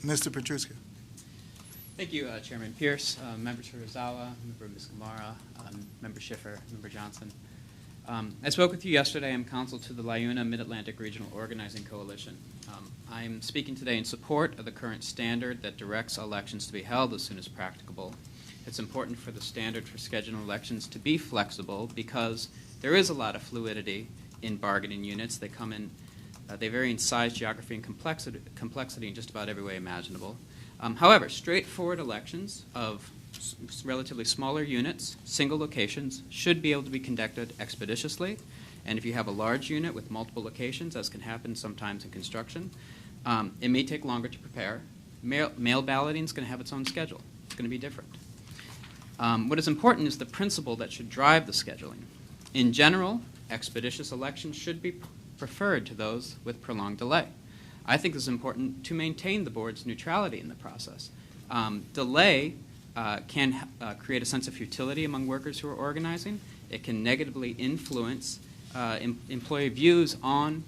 Mr. Petruska. Thank you, Chairman Pierce, Member Terazawa, Member Miskamara, Member Schiffer, Member Johnson. I spoke with you yesterday. I'm counsel to the LIUNA Mid-Atlantic Regional Organizing Coalition. I'm speaking today in support of the current standard that directs elections to be held as soon as practicable. It's important for the standard for scheduling elections to be flexible because there is a lot of fluidity in bargaining units. They come in, they vary in size, geography, and complexity in just about every way imaginable. However, straightforward elections of relatively smaller units, single locations, should be able to be conducted expeditiously. And if you have a large unit with multiple locations, as can happen sometimes in construction, it may take longer to prepare. Mail balloting is going to have its own schedule. It's going to be different. What is important is the principle that should drive the scheduling. In general, expeditious elections should be preferred to those with prolonged delay. I think it's important to maintain the board's neutrality in the process. Delay can create a sense of futility among workers who are organizing. It can negatively influence employee views on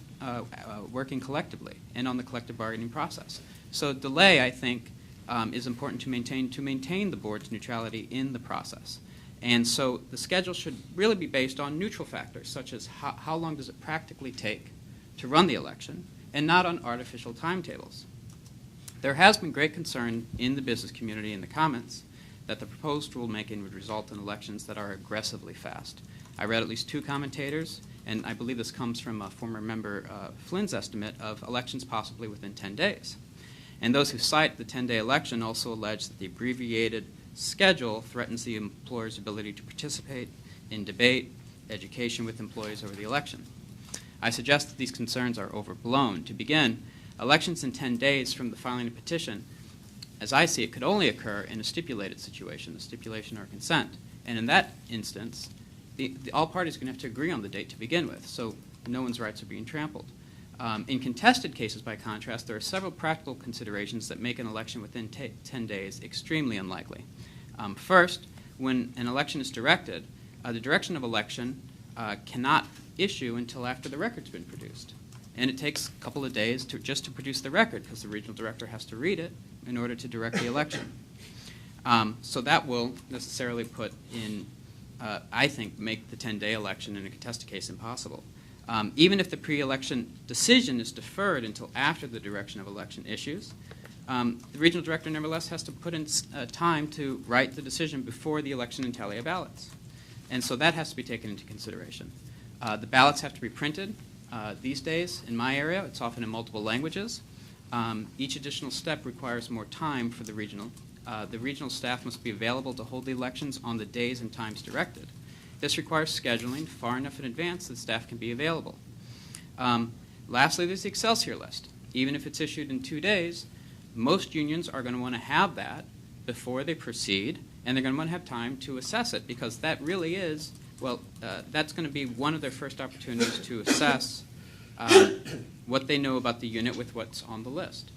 working collectively and on the collective bargaining process. So delay, I think, is important to maintain the board's neutrality in the process. And so the schedule should really be based on neutral factors, such as how long does it practically take to run the election, and not on artificial timetables. There has been great concern in the business community in the comments that the proposed rulemaking would result in elections that are aggressively fast. I read at least 2 commentators, and I believe this comes from former member Flynn's estimate of elections possibly within 10 days. And those who cite the 10-day election also allege that the abbreviated schedule threatens the employer's ability to participate in debate, education with employees over the election. I suggest that these concerns are overblown. To begin, elections in 10 days from the filing of a petition, as I see it, could only occur in a stipulated situation, a stipulation or consent. And in that instance, all parties are going to have to agree on the date to begin with, so no one's rights are being trampled. In contested cases, by contrast, there are several practical considerations that make an election within 10 days extremely unlikely. First, when an election is directed, the direction of election cannot issue until after the record's been produced. And it takes a couple of days just to produce the record because the regional director has to read it in order to direct the election. So that will necessarily put in, I think, make the 10-day election in a contested case impossible. Even if the pre-election decision is deferred until after the direction of election issues, the regional director nevertheless has to put in time to write the decision before the election and tally of ballots. And so that has to be taken into consideration. The ballots have to be printed. These days, in my area, it's often in multiple languages. Each additional step requires more time for the regional. The regional staff must be available to hold the elections on the days and times directed. This requires scheduling far enough in advance that staff can be available. Lastly, there's the Excelsior list. Even if it's issued in 2 days, most unions are going to want to have that before they proceed, and they're going to want to have time to assess it because that really is, that's going to be one of their first opportunities to assess what they know about the unit with what's on the list.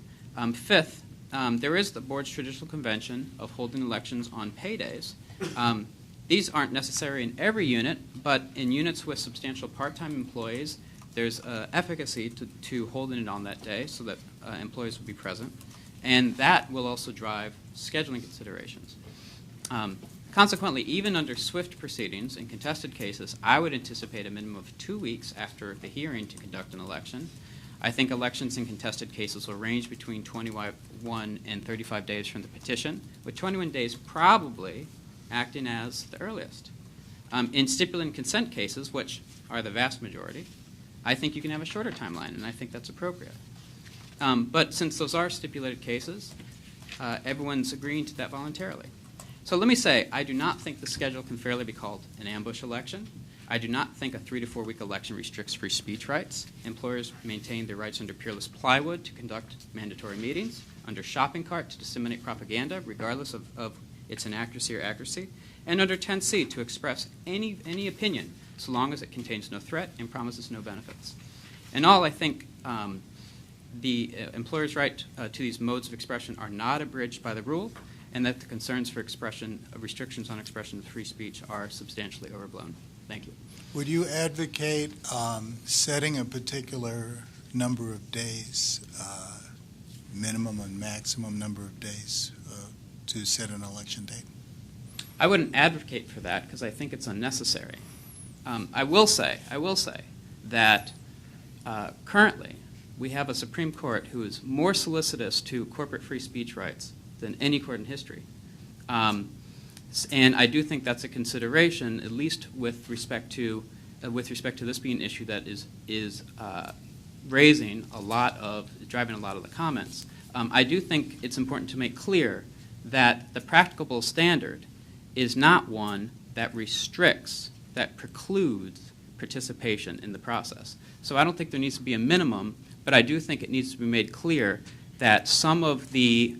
Fifth, there is the board's traditional convention of holding elections on paydays. These aren't necessary in every unit, but in units with substantial part-time employees, there's efficacy to holding it on that day so that employees will be present. And that will also drive scheduling considerations. Consequently, even under swift proceedings in contested cases, I would anticipate a minimum of 2 weeks after the hearing to conduct an election. I think elections in contested cases will range between 21 and 35 days from the petition, with 21 days probably acting as the earliest. In stipulated consent cases, which are the vast majority, I think you can have a shorter timeline, and I think that's appropriate. But since those are stipulated cases, everyone's agreeing to that voluntarily. So let me say, I do not think the schedule can fairly be called an ambush election. I do not think a 3 to 4 week election restricts free speech rights. Employers maintain their rights under peerless plywood to conduct mandatory meetings, under shopping cart to disseminate propaganda, regardless of its inaccuracy or accuracy, and under 10C to express any opinion, so long as it contains no threat and promises no benefits. In all, I think the employer's right to these modes of expression are not abridged by the rule, and that the concerns for restrictions on expression of free speech are substantially overblown. Thank you. Would you advocate setting a particular number of days minimum and maximum number of days to set an election date? I wouldn't advocate for that because I think it's unnecessary. I will say that currently we have a Supreme Court who is more solicitous to corporate free speech rights than any court in history. And I do think that's a consideration, at least with respect to this being an issue that is driving a lot of the comments. I do think it's important to make clear that the practicable standard is not one that restricts, that precludes participation in the process. So I don't think there needs to be a minimum, but I do think it needs to be made clear that some of the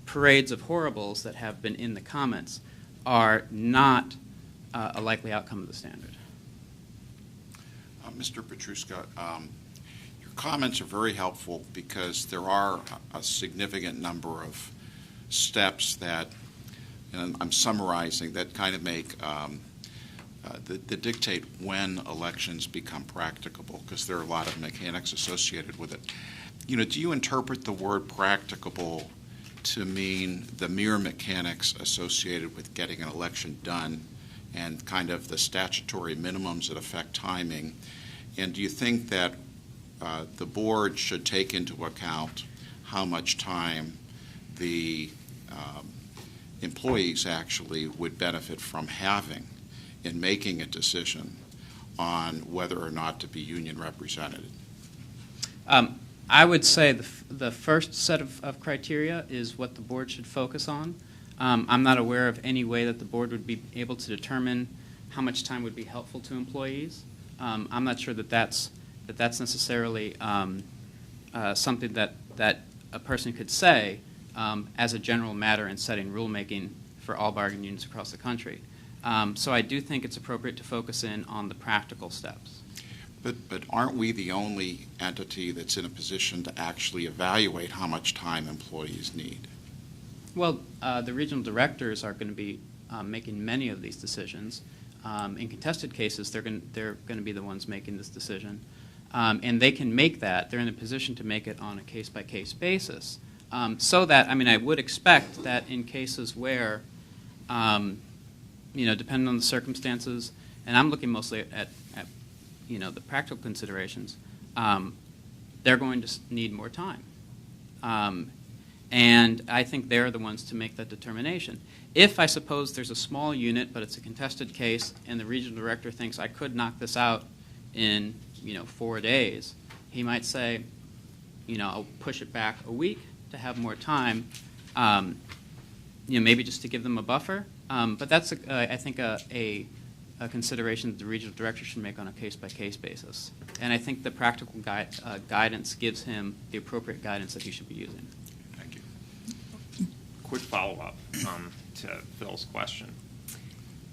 parades of horribles that have been in the comments are not a likely outcome of the standard. Mr. Petruska, your comments are very helpful because there are a significant number of steps that, and I'm summarizing, that kind of make that dictate when elections become practicable, because there are a lot of mechanics associated with it. You know, do you interpret the word practicable to mean the mere mechanics associated with getting an election done and kind of the statutory minimums that affect timing? And do you think that the board should take into account how much time the employees actually would benefit from having in making a decision on whether or not to be union represented? I would say the first set of criteria is what the board should focus on. I'm not aware of any way that the board would be able to determine how much time would be helpful to employees. I'm not sure that that's necessarily something that a person could say as a general matter in setting rulemaking for all bargaining units across the country. So I do think it's appropriate to focus in on the practical steps. But aren't we the only entity that's in a position to actually evaluate how much time employees need? Well, the regional directors are going to be making many of these decisions. In contested cases, they're going to be the ones making this decision. And they can make that. They're in a position to make it on a case-by-case basis. So that, I mean, I would expect that in cases where, depending on the circumstances, and I'm looking mostly at the practical considerations, they're going to need more time. And I think they're the ones to make that determination. If, I suppose, there's a small unit, but it's a contested case, and the regional director thinks I could knock this out in 4 days, he might say, I'll push it back a week to have more time, maybe just to give them a buffer. But that's, I think, a consideration that the regional director should make on a case-by-case basis. And I think the practical guidance gives him the appropriate guidance that he should be using. Thank you. Quick follow-up to Phil's question.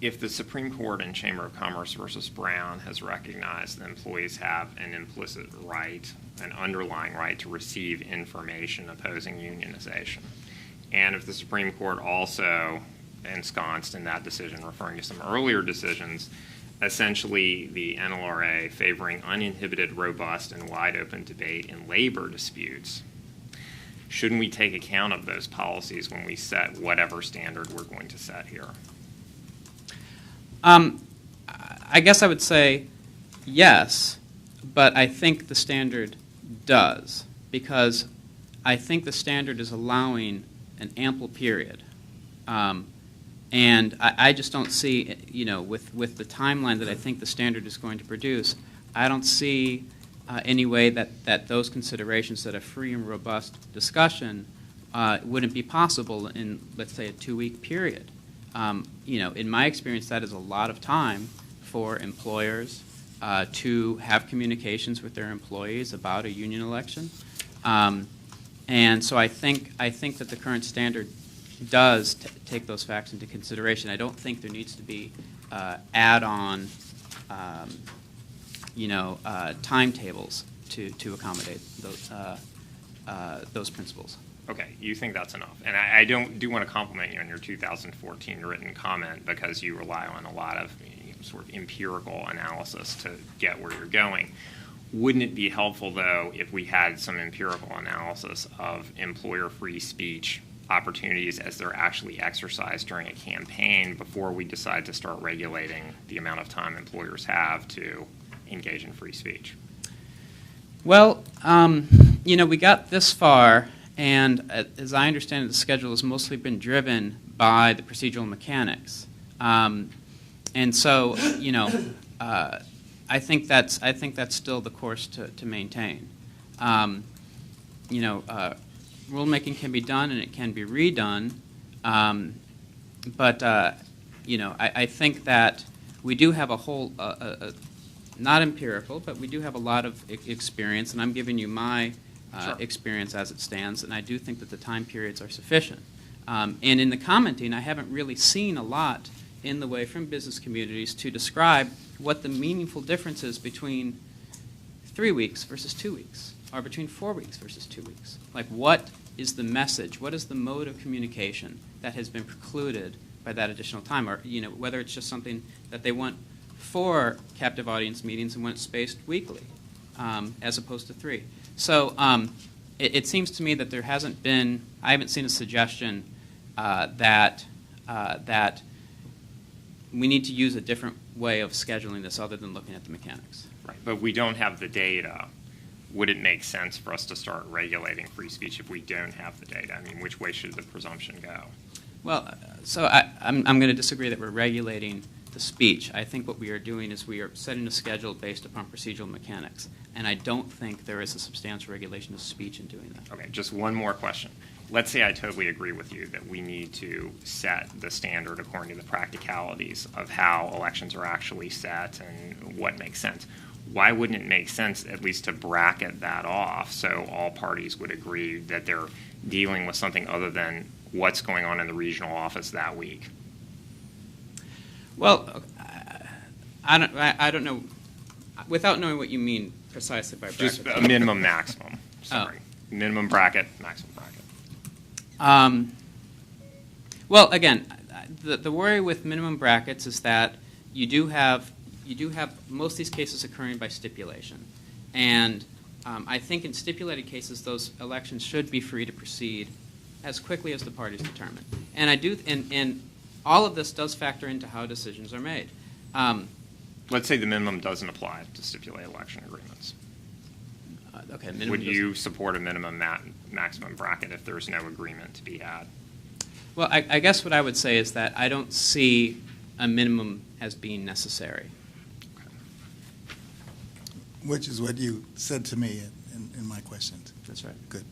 If the Supreme Court in Chamber of Commerce versus Brown has recognized that employees have an implicit right, an underlying right to receive information opposing unionization, and if the Supreme Court also ensconced in that decision, referring to some earlier decisions, essentially the NLRA favoring uninhibited, robust, and wide-open debate in labor disputes, shouldn't we take account of those policies when we set whatever standard we're going to set here? I guess I would say yes, but I think the standard does, because I think the standard is allowing an ample period. And I just don't see, with the timeline that I think the standard is going to produce, I don't see any way that those considerations, that a free and robust discussion wouldn't be possible in, let's say, a 2-week period. In my experience, that is a lot of time for employers to have communications with their employees about a union election. And so I think that the current standard does take those facts into consideration. I don't think there needs to be add-on, timetables to accommodate those principles. Okay, you think that's enough. And I do want to compliment you on your 2014 written comment, because you rely on a lot of sort of empirical analysis to get where you're going. Wouldn't it be helpful, though, if we had some empirical analysis of employer free speech opportunities as they're actually exercised during a campaign before we decide to start regulating the amount of time employers have to engage in free speech? Well, we got this far, and as I understand it, the schedule has mostly been driven by the procedural mechanics. And so, I think that's still the course to maintain. Rulemaking can be done and it can be redone, but I think that we do have a whole, not empirical, but we do have a lot of experience, and I'm giving you my Sure. experience as it stands, and I do think that the time periods are sufficient. And in the commenting, I haven't really seen a lot in the way from business communities to describe what the meaningful difference is between 3 weeks versus 2 weeks, or between 4 weeks versus 2 weeks. Like, what is the message? What is the mode of communication that has been precluded by that additional time? Or, whether it's just something that they want 4 captive audience meetings and want it spaced weekly, as opposed to 3. So it seems to me that there hasn't been, I haven't seen a suggestion that we need to use a different way of scheduling this other than looking at the mechanics. Right, but we don't have the data. Would it make sense for us to start regulating free speech if we don't have the data? I mean, which way should the presumption go? Well, so I'm going to disagree that we're regulating the speech. I think what we are doing is we are setting a schedule based upon procedural mechanics, and I don't think there is a substantial regulation of speech in doing that. Okay, just one more question. Let's say I totally agree with you that we need to set the standard according to the practicalities of how elections are actually set and what makes sense. Why wouldn't it make sense at least to bracket that off so all parties would agree that they're dealing with something other than what's going on in the regional office that week? Well, I don't know, without knowing what you mean precisely by bracket. Just a minimum, maximum. Sorry. Minimum bracket, maximum bracket. Well, again, the worry with minimum brackets is that you do have most of these cases occurring by stipulation, and I think in stipulated cases those elections should be free to proceed as quickly as the parties determine. And and all of this does factor into how decisions are made. Let's say the minimum doesn't apply to stipulated election agreements. Okay. Minimum Would you support a minimum maximum bracket if there's no agreement to be had? Well, I guess what I would say is that I don't see a minimum as being necessary. Which is what you said to me in my questions. That's right. Good.